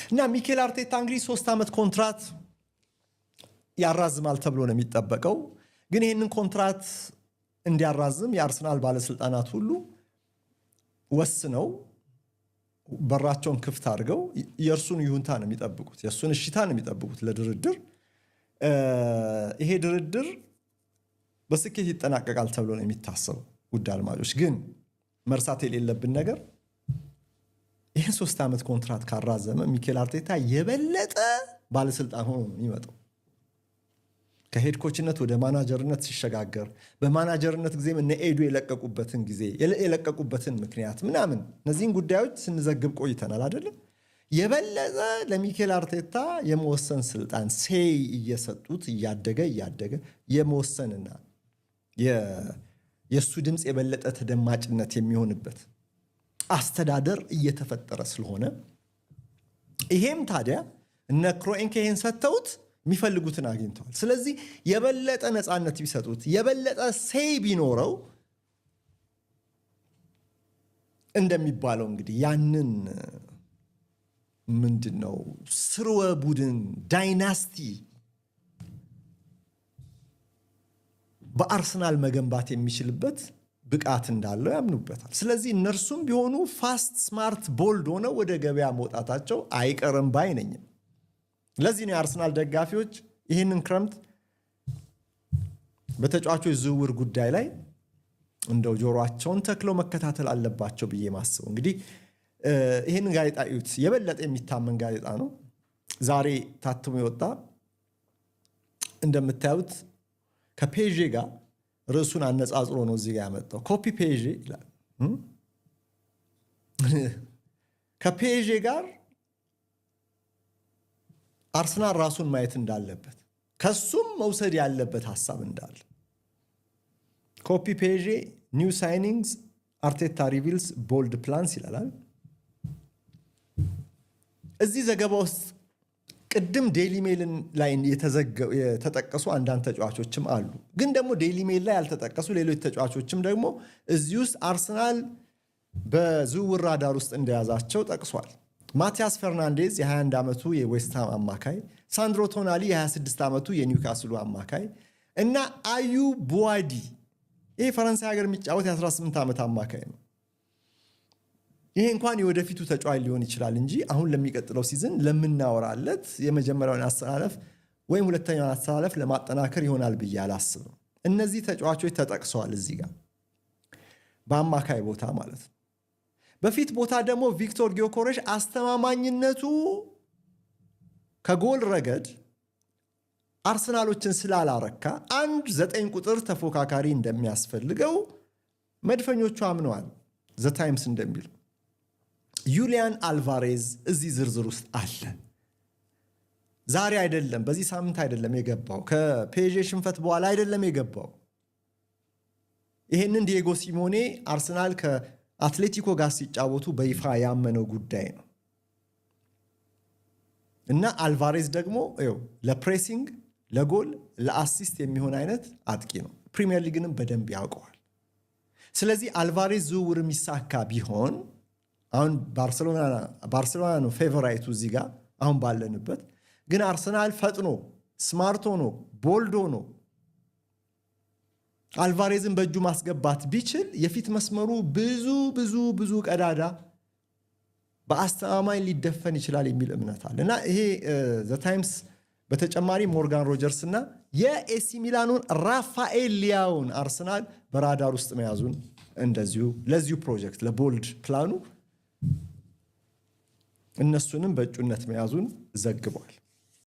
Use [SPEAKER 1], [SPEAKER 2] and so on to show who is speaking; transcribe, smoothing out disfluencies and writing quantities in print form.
[SPEAKER 1] እና ሚኬል አርቴታ እንግዲህ 3 ዓመት ኮንትራት ያራዝማል ተብሎ ነው የሚጠበቀው። ግን ይህንን ኮንትራት እንዲያራዝም የአርሰናል ባለስልጣናት ሁሉ ወስነው በራቸውን ክፍት አድርገው የእርሱን ይሁንታ ነው የሚጠብቁት፣ የእርሱን እሽታ ነው የሚጠብቁት ለድርድር። ይሄ ድርድር በስኬት ይጠናቀቃል ተብሎ ነው የሚታሰበው። ውድ አድማጮች ግን መርሳት የሌለብን ነገር ይህን 3 ዓመት ኮንትራት ካራዘመ ሚኬል አርቴታ የበለጠ ባለስልጣን ሆኖ ነው የሚመጣው። ከሄድ ኮችነት ወደ ማናጀርነት ሲሸጋገር በማናጀርነት ጊዜም እነ ኤዱ የለቀቁበትን ምክንያት ምናምን እነዚህን ጉዳዮች ስንዘግብ ቆይተናል አይደለም። የበለጠ ለሚኬል አርቴታ የመወሰን ስልጣን ሴይ እየሰጡት እያደገ የመወሰንና የእሱ ድምፅ የበለጠ ተደማጭነት የሚሆንበት አስተዳደር እየተፈጠረ ስለሆነ ይሄም ታዲያ እነ ክሮኤንኬ ይሄን ሰጥተውት የሚፈልጉትን አግኝተዋል። ስለዚህ የበለጠ ነፃነት ቢሰጡት የበለጠ ሴይ ቢኖረው እንደሚባለው እንግዲህ ያንን ምንድነው ስርወ ቡድን ዳይናስቲ በአርሰናል መገንባት የሚችልበት ብቃት እንዳለው ያምኑበታል። ስለዚህ እነርሱም ቢሆኑ ፋስት ስማርት ቦልድ ሆነው ወደ ገበያ መውጣታቸው አይቀርም ባይ ነኝ። ለዚህ ነው የአርሰናል ደጋፊዎች ይህንን ክረምት በተጫዋቾች ዝውውር ጉዳይ ላይ እንደው ጆሮአቸውን ተክለው መከታተል አለባቸው ብዬ ማስበው። እንግዲህ ይህንን ጋዜጣ እዩት። የበለጠ የሚታመን ጋዜጣ ነው። ዛሬ ታትሞ የወጣ እንደምታዩት ከፔዤ ጋር ርዕሱን አነጻጽሮ ነው እዚህ ጋር ያመጣው። ኮፒ ፔዤ ይላል። ከፔዤ ጋር አርሰናል ራሱን ማየት እንዳለበት ከሱም መውሰድ ያለበት ሐሳብ እንዳለ ኮፒ ፔዤ ኒው ሳይኒንግስ አርቴታ ሪቪልስ ቦልድ ፕላንስ ይላል። እዚህ ዘገባ ውስጥ ቅድም ዴይሊ ሜልን ላይ የተጠቀሱ አንዳንድ ተጫዋቾችም አሉ። ግን ደግሞ ዴይሊ ሜል ላይ ያልተጠቀሱ ሌሎች ተጫዋቾችም ደግሞ እዚህ ውስጥ አርሰናል በዝውውር ራዳር ውስጥ እንደያዛቸው ጠቅሷል። ማቲያስ ፈርናንዴዝ የ21 ዓመቱ የዌስትሃም አማካይ፣ ሳንድሮ ቶናሊ የ26 ዓመቱ የኒውካስሉ አማካይ እና አዩ ቡዋዲ ይሄ ፈረንሳይ ሀገር የሚጫወት የ18 ዓመት አማካይ ነው። ይሄ እንኳን የወደፊቱ ተጫዋች ሊሆን ይችላል እንጂ አሁን ለሚቀጥለው ሲዝን ለምናወራለት የመጀመሪያውን አሰላለፍ ወይም ሁለተኛውን አሰላለፍ ለማጠናከር ይሆናል ብዬ አላስብም። እነዚህ ተጫዋቾች ተጠቅሰዋል እዚህ ጋር በአማካይ ቦታ ማለት ነው። በፊት ቦታ ደግሞ ቪክቶር ጊዮኮሬሽ አስተማማኝነቱ ከጎል ረገድ አርሰናሎችን ስላላረካ 9 ቁጥር ተፎካካሪ እንደሚያስፈልገው መድፈኞቹ አምነዋል። ዘ ታይምስ እንደሚሉ ዩሊያን አልቫሬዝ እዚህ ዝርዝር ውስጥ አለ። ዛሬ አይደለም፣ በዚህ ሳምንት አይደለም የገባው፣ ከፔዤ ሽንፈት በኋላ አይደለም የገባው። ይሄንን ዲየጎ ሲሞኔ አርሰናል ከአትሌቲኮ ጋር ሲጫወቱ በይፋ ያመነው ጉዳይ ነው እና አልቫሬዝ ደግሞ ለፕሬሲንግ፣ ለጎል፣ ለአሲስት የሚሆን አይነት አጥቂ ነው። ፕሪሚየር ሊግንም በደንብ ያውቀዋል። ስለዚህ አልቫሬዝ ዝውውር የሚሳካ ቢሆን አሁን ባርሴሎና ነው ፌቨራይቱ እዚህ ጋር አሁን ባለንበት። ግን አርሰናል ፈጥኖ ስማርት ሆኖ ቦልድ ሆኖ አልቫሬዝን በእጁ ማስገባት ቢችል የፊት መስመሩ ብዙ ቀዳዳ በአስተማማኝ ሊደፈን ይችላል የሚል እምነት አለ እና ይሄ ዘ ታይምስ በተጨማሪ ሞርጋን ሮጀርስ እና የኤሲ ሚላኑን ራፋኤል ሊያውን አርሰናል በራዳር ውስጥ መያዙን እንደዚሁ ለዚሁ ፕሮጀክት ለቦልድ ፕላኑ እነሱንም በእጩነት መያዙን ዘግቧል።